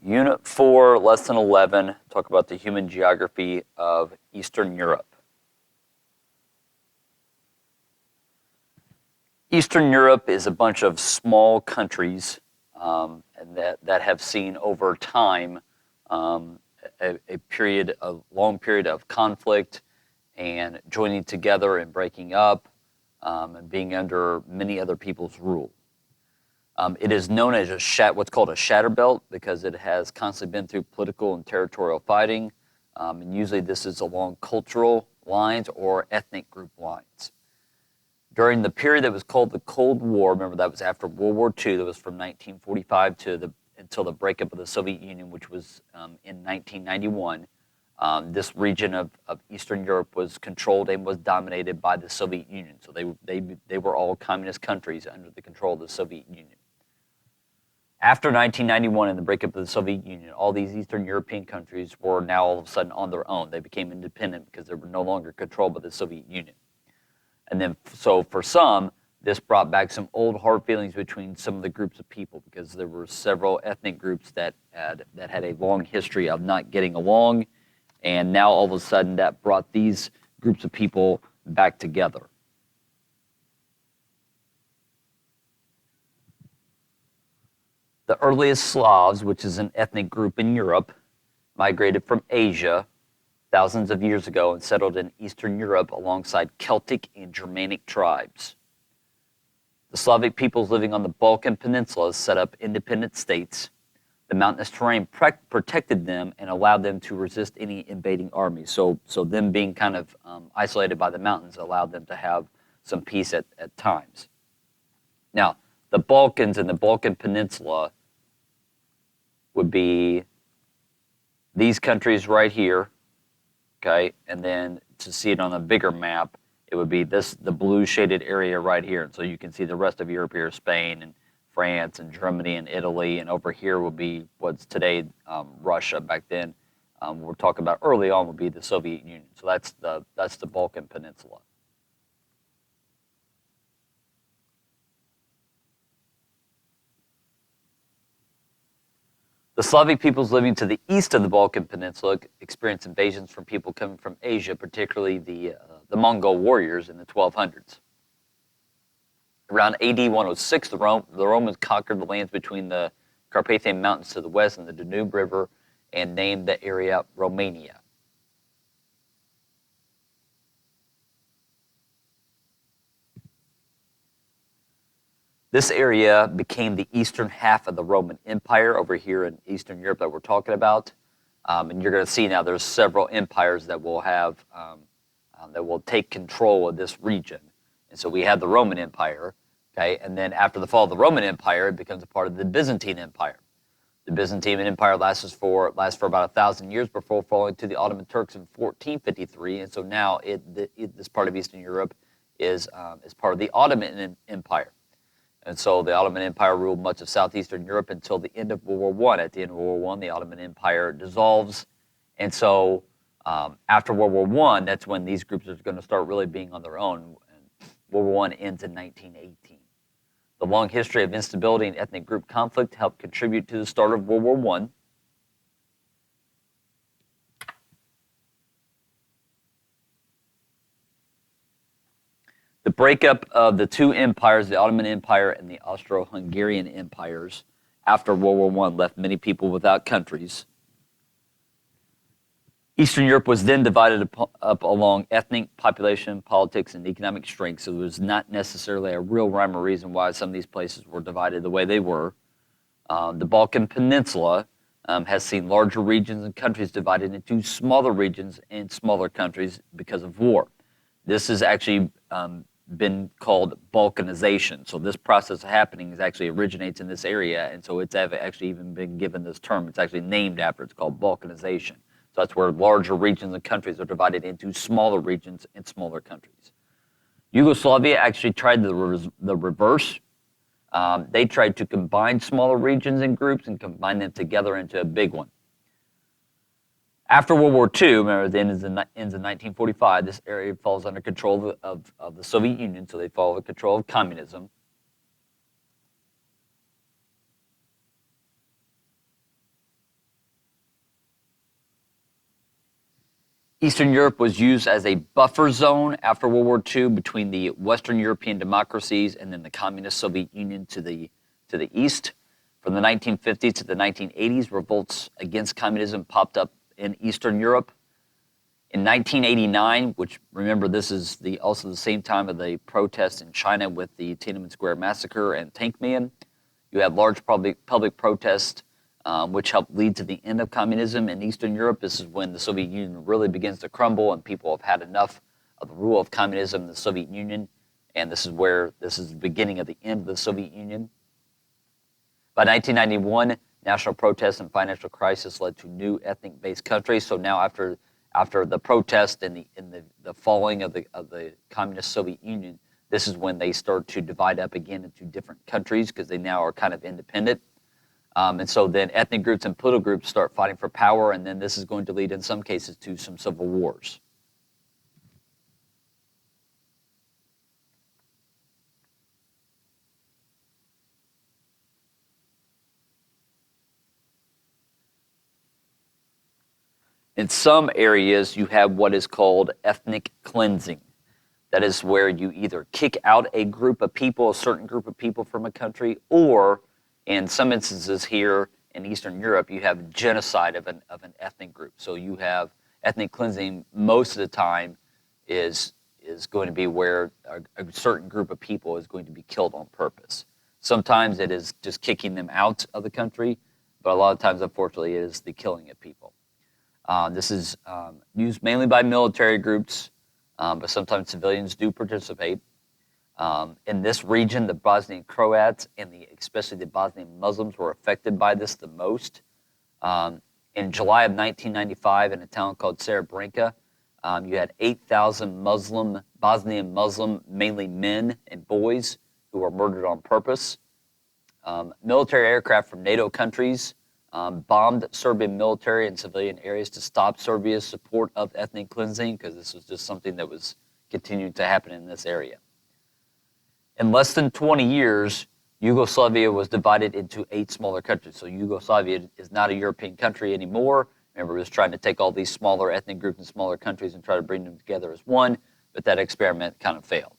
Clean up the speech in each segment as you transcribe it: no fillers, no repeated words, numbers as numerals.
Unit 4, Lesson 11, talk about the human geography of Eastern Europe. Eastern Europe is a bunch of small countries and that have seen over time a long period of conflict and joining together and breaking up and being under many other people's rule. It is known as what's called a shatter belt because it has constantly been through political and territorial fighting, and usually this is along cultural lines or ethnic group lines. During the period that was called the Cold War, remember that was after World War II, that was from 1945 until the breakup of the Soviet Union, which was in 1991. This region of Eastern Europe was controlled and was dominated by the Soviet Union. So they were all communist countries under the control of the Soviet Union. After 1991 and the breakup of the Soviet Union, all these Eastern European countries were now all of a sudden on their own. They became independent because they were no longer controlled by the Soviet Union. And then, so for some, this brought back some old hard feelings between some of the groups of people because there were several ethnic groups that had a long history of not getting along, and now all of a sudden that brought these groups of people back together. The earliest Slavs, which is an ethnic group in Europe, migrated from Asia thousands of years ago and settled in Eastern Europe alongside Celtic and Germanic tribes. The Slavic peoples living on the Balkan Peninsula set up independent states. The mountainous terrain protected them and allowed them to resist any invading armies. So them being kind of isolated by the mountains allowed them to have some peace at times. Now, the Balkans and the Balkan Peninsula would be these countries right here, okay? And then to see it on a bigger map, it would be the blue shaded area right here. And so you can see the rest of Europe here, Spain and France and Germany and Italy, and over here will be what's today Russia. Back then, we're talking about early on would be the Soviet Union. So that's the Balkan Peninsula. The Slavic peoples living to the east of the Balkan Peninsula experienced invasions from people coming from Asia, particularly the Mongol warriors in the 1200s. Around AD 106, the Romans conquered the lands between the Carpathian Mountains to the west and the Danube River and named the area Romania. This area became the eastern half of the Roman Empire over here in Eastern Europe that we're talking about. And you're going to see now there's several empires that will have that will take control of this region. And so we have the Roman Empire, okay, and then after the fall of the Roman Empire, it becomes a part of the Byzantine Empire. The Byzantine Empire lasts for about 1,000 years before falling to the Ottoman Turks in 1453, and so now this part of Eastern Europe is part of the Ottoman Empire. And so the Ottoman Empire ruled much of southeastern Europe until the end of World War I. At the end of World War I, the Ottoman Empire dissolves. And so after World War I, that's when these groups are going to start really being on their own. And World War I ends in 1918. The long history of instability and ethnic group conflict helped contribute to the start of World War I. The breakup of the two empires, the Ottoman Empire and the Austro-Hungarian empires, after World War I left many people without countries. Eastern Europe was then divided up along ethnic, population, politics, and economic strength, so there was not necessarily a real rhyme or reason why some of these places were divided the way they were. The Balkan Peninsula has seen larger regions and countries divided into smaller regions and smaller countries because of war. This has actually been called Balkanization. So this process happening actually originates in this area, and so it's actually even been given this term. It's actually named after. It's called Balkanization. So that's where larger regions and countries are divided into smaller regions and smaller countries. Yugoslavia actually tried the reverse. They tried to combine smaller regions and groups and combine them together into a big one. After World War II, remember, it ends in 1945, this area falls under control of the Soviet Union, so they fall under control of communism. Eastern Europe was used as a buffer zone after World War II between the Western European democracies and then the Communist Soviet Union to the east. From the 1950s to the 1980s, revolts against communism popped up in Eastern Europe. In 1989, which remember this is also the same time of the protests in China with the Tiananmen Square massacre and Tank Man, you had large public protests which helped lead to the end of communism in Eastern Europe. This is when the Soviet Union really begins to crumble and people have had enough of the rule of communism in the Soviet Union, and this is the beginning of the end of the Soviet Union. By 1991, national protests and financial crisis led to new ethnic-based countries. So now after the protest and the falling of the communist Soviet Union, this is when they start to divide up again into different countries because they now are kind of independent. And so then ethnic groups and political groups start fighting for power, and then this is going to lead in some cases to some civil wars. In some areas, you have what is called ethnic cleansing. That is where you either kick out a group of people, a certain group of people from a country, or in some instances here in Eastern Europe, you have genocide of an ethnic group. So you have ethnic cleansing most of the time is going to be where a certain group of people is going to be killed on purpose. Sometimes it is just kicking them out of the country, but a lot of times, unfortunately, it is the killing of people. This is used mainly by military groups, but sometimes civilians do participate. In this region, the Bosnian Croats and especially the Bosnian Muslims were affected by this the most. In July of 1995, in a town called Srebrenica, you had 8,000 Bosnian Muslim, mainly men and boys, who were murdered on purpose. Military aircraft from NATO countries bombed Serbian military and civilian areas to stop Serbia's support of ethnic cleansing, because this was just something that was continuing to happen in this area. In less than 20 years, Yugoslavia was divided into 8 smaller countries. So Yugoslavia is not a European country anymore. Remember, it was trying to take all these smaller ethnic groups and smaller countries and try to bring them together as one, but that experiment kind of failed.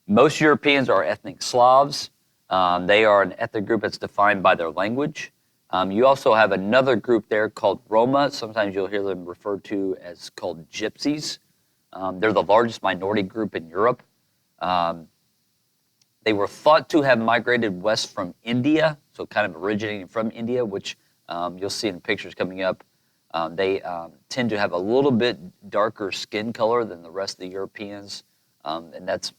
Most Europeans are ethnic Slavs. They are an ethnic group that's defined by their language. You also have another group there called Roma. Sometimes you'll hear them referred to as called Gypsies. They're the largest minority group in Europe. They were thought to have migrated west from India, so kind of originating from India, which you'll see in pictures coming up. They tend to have a little bit darker skin color than the rest of the Europeans, and that's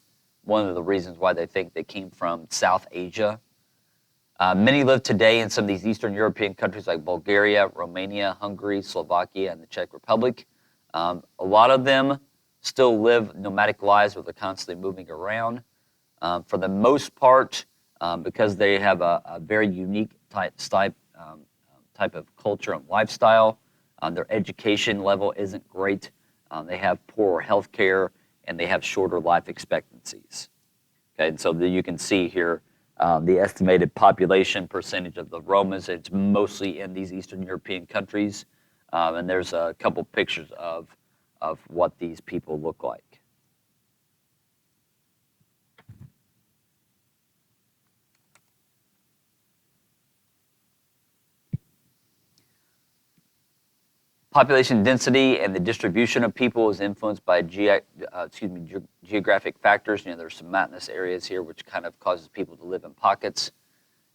one of the reasons why they think they came from South Asia. Many live today in some of these Eastern European countries like Bulgaria, Romania, Hungary, Slovakia, and the Czech Republic. A lot of them still live nomadic lives where they're constantly moving around. For the most part, because they have a very unique type of culture and lifestyle, their education level isn't great. They have poor health care, and they have shorter life expectancies. Okay, and so you can see here the estimated population percentage of the Romas. It's mostly in these Eastern European countries, and there's a couple pictures of what these people look like. Population density and the distribution of people is influenced by geographic factors. There's some mountainous areas here, which kind of causes people to live in pockets.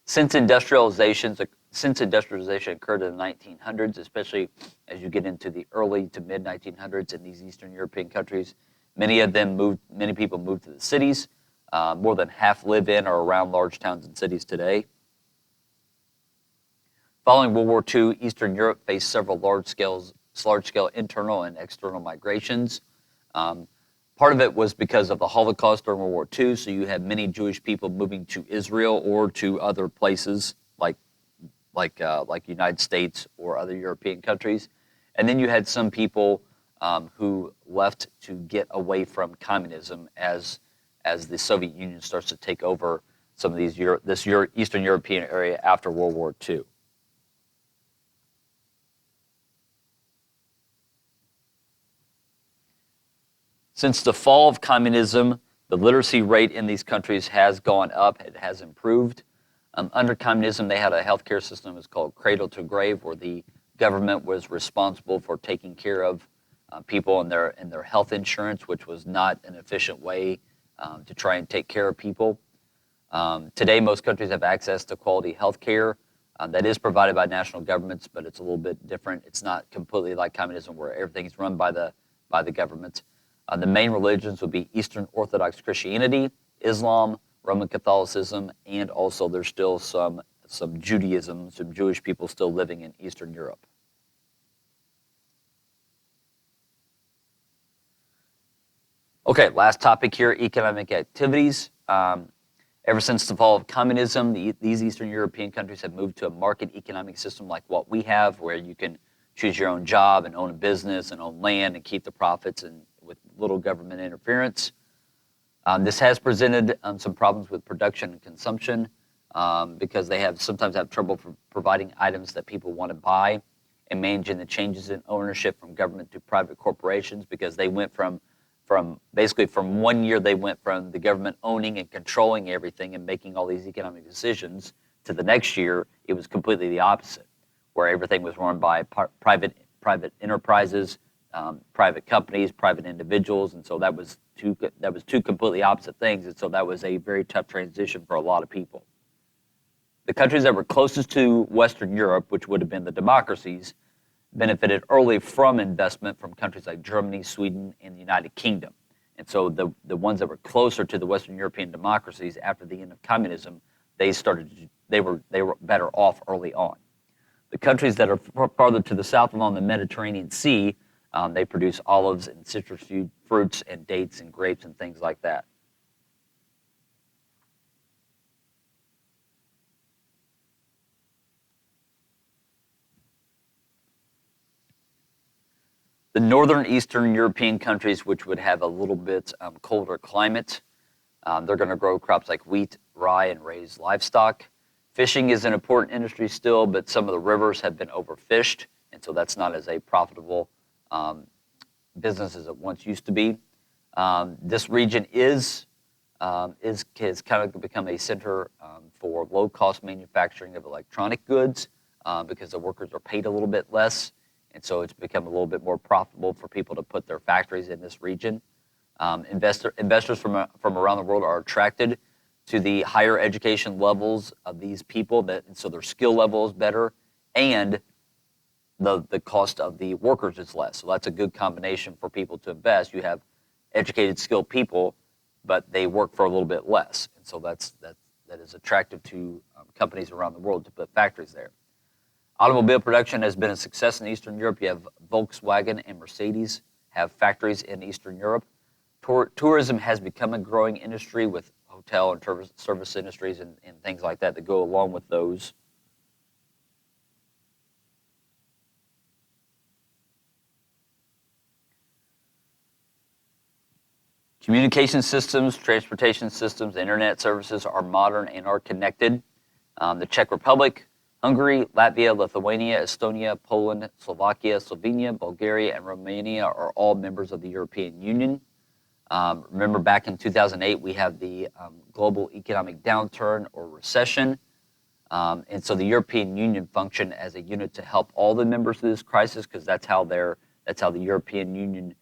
Since industrialization occurred in the 1900s, especially as you get into the early to mid 1900s in these Eastern European countries, many people moved to the cities. More than half live in or around large towns and cities today. Following World War II, Eastern Europe faced several large-scale internal and external migrations. Part of it was because of the Holocaust during World War II, so you had many Jewish people moving to Israel or to other places like United States or other European countries. And then you had some people who left to get away from communism as the Soviet Union starts to take over some of these Eastern European area after World War II. Since the fall of communism, the literacy rate in these countries has gone up. It has improved. Under communism, they had a healthcare system that was called cradle to grave, where the government was responsible for taking care of people and their health insurance, which was not an efficient way to try and take care of people. Today, most countries have access to quality health care that is provided by national governments, but it's a little bit different. It's not completely like communism, where everything's run by the government. The main religions would be Eastern Orthodox Christianity, Islam, Roman Catholicism, and also there's still some Judaism, some Jewish people still living in Eastern Europe. Okay, last topic here, economic activities. Ever since the fall of communism, these Eastern European countries have moved to a market economic system like what we have, where you can choose your own job and own a business and own land and keep the profits and with little government interference. This has presented some problems with production and consumption because they sometimes have trouble for providing items that people want to buy and managing the changes in ownership from government to private corporations, because they went from 1 year they went from the government owning and controlling everything and making all these economic decisions to the next year it was completely the opposite, where everything was run by private enterprises, private companies, private individuals, and so that was two completely opposite things, and so that was a very tough transition for a lot of people. The countries that were closest to Western Europe, which would have been the democracies, benefited early from investment from countries like Germany, Sweden, and the United Kingdom. And so the ones that were closer to the Western European democracies after the end of communism, they were better off early on. The countries that are farther to the south along the Mediterranean Sea, they produce olives and citrus fruits and dates and grapes and things like that. The northern Eastern European countries, which would have a little bit colder climate, they're going to grow crops like wheat, rye, and raise livestock. Fishing is an important industry still, but some of the rivers have been overfished, and so that's not as a profitable business as it once used to be. This region has kind of become a center for low-cost manufacturing of electronic goods because the workers are paid a little bit less, and so it's become a little bit more profitable for people to put their factories in this region. Investors from around the world are attracted to the higher education levels of these people, and so their skill level is better, and the cost of the workers is less. So that's a good combination for people to invest. You have educated, skilled people, but they work for a little bit less, and so that is attractive to companies around the world to put factories there. Automobile production has been a success in Eastern Europe. You have Volkswagen and Mercedes have factories in Eastern Europe. Tourism has become a growing industry with hotel and service industries and things like that go along with those. Communication systems, transportation systems, internet services are modern and are connected. The Czech Republic, Hungary, Latvia, Lithuania, Estonia, Poland, Slovakia, Slovenia, Bulgaria, and Romania are all members of the European Union. Remember back in 2008, we had the global economic downturn or recession. And so the European Union functioned as a unit to help all the members of this crisis, because that's how the European Union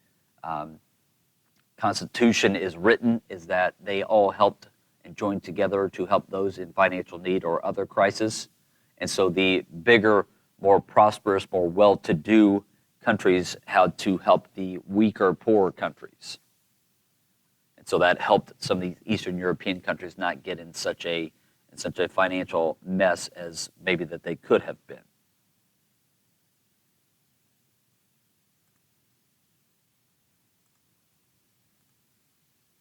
Constitution is written, is that they all helped and joined together to help those in financial need or other crisis. And so the bigger, more prosperous, more well-to-do countries had to help the weaker, poorer countries. And so that helped some of these Eastern European countries not get in such a financial mess as maybe that they could have been.